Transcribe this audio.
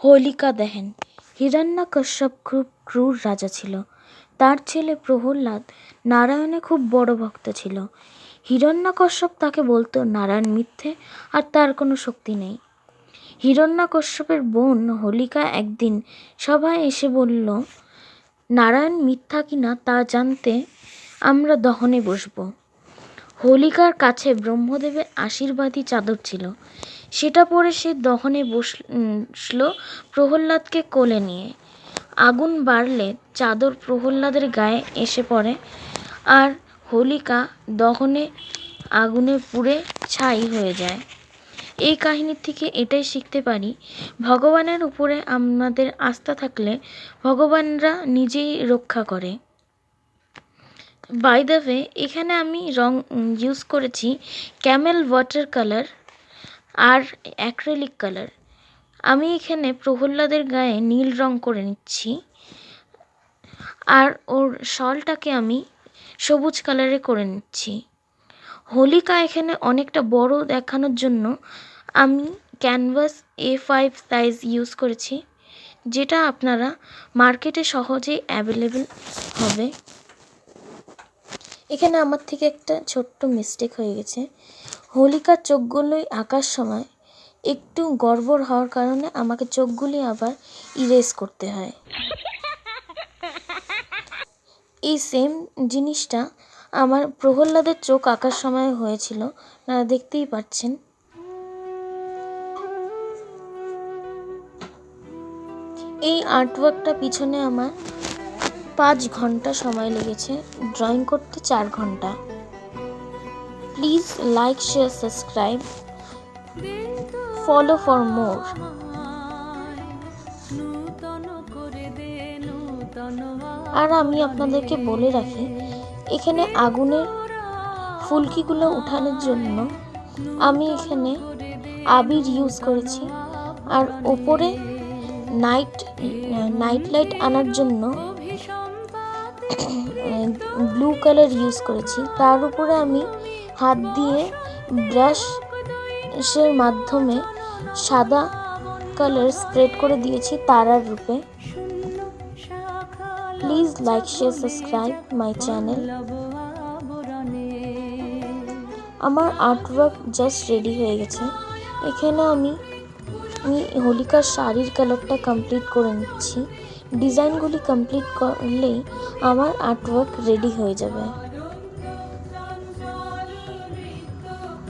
হোলিকা দেখেন, হিরণ্যকশ্যপ খুব ক্রূর রাজা ছিল। তার ছেলে প্রহ্লাদ নারায়ণে খুব বড় ভক্ত ছিল। হিরণ্যকশ্যপ তাকে বলতো নারায়ণ মিথ্যে আর তার কোনো শক্তি নেই। হিরণ্যকশ্যপের বোন হোলিকা একদিন সভায় এসে বলল, নারায়ণ মিথ্যা কিনা তা জানতে আমরা দহনে বসব। হোলিকার কাছে ব্রহ্মদেবের আশীর্বাদী চাদর ছিল। সেটা পরে সে দহনে বসল প্রহ্লাদকে কোলে নিয়ে। আগুন বাড়লে চাদর প্রহ্লাদের গায়ে এসে পড়ে আর হোলিকা দহনে আগুনে পুড়ে ছাই হয়ে যায়। এই কাহিনীর থেকে এটাই শিখতে পারি, ভগবানের উপরে আমাদের আস্থা থাকলে ভগবানরা নিজেই রক্ষা করে। বাই দ্য ওয়ে, এখানে আমি রং ইউজ করেছি ক্যামেল ওয়াটার কালার আর অ্যাক্রিলিক কালার। আমি এখানে প্রহ্লাদের গায়ে নীল রং করে নিচ্ছি আর ওর শলটাকে আমি সবুজ কালারে করে নিচ্ছি। হোলিকা এখানে অনেকটা বড় দেখানোর জন্য আমি ক্যানভাস A5 সাইজ ইউজ করেছি, যেটা আপনারা মার্কেটে সহজেই অ্যাভেলেবেল হবে। এখানে আমার থেকে একটা ছোট্ট মিস্টেক হয়ে গেছে। হোলিকার চোখগুলোই আঁকার সময় একটু গড়বড় হওয়ার কারণে আমাকে চোখগুলি আবার ইরেজ করতে হয়। এই সেম জিনিসটা আমার প্রহ্লাদের চোখ আঁকার সময় হয়েছিল, আপনারা দেখতেই পাচ্ছেন। এই আর্টওয়ার্কটা পিছনে আমার 5 ঘন্টা সময় লেগেছে, ড্রয়িং করতে 4 ঘন্টা। Please like, share, subscribe, follow for more. আর আমি আপনাদেরকে বলে রাখি, এখানে আগুনের ফুলকিগুলো উঠানোর জন্য আমি এখানে আবির ইউজ করেছি আর ওপরে নাইট লাইট আনার জন্য ব্লু কালার ইউজ করেছি। তার উপরে আমি হাত দিয়ে ব্রাশের মাধ্যমে সাদা কালার স্প্রেড করে দিয়েছি তারার রূপে। Please like, share, subscribe my channel. আমার আর্টওয়ার্ক জাস্ট রেডি হয়ে গেছে। এখানে আমি হোলিকার শাড়ির কালারটা কমপ্লিট করে নিচ্ছি। ডিজাইনগুলি কমপ্লিট করলেই আমার আর্টওয়ার্ক রেডি হয়ে যাবে।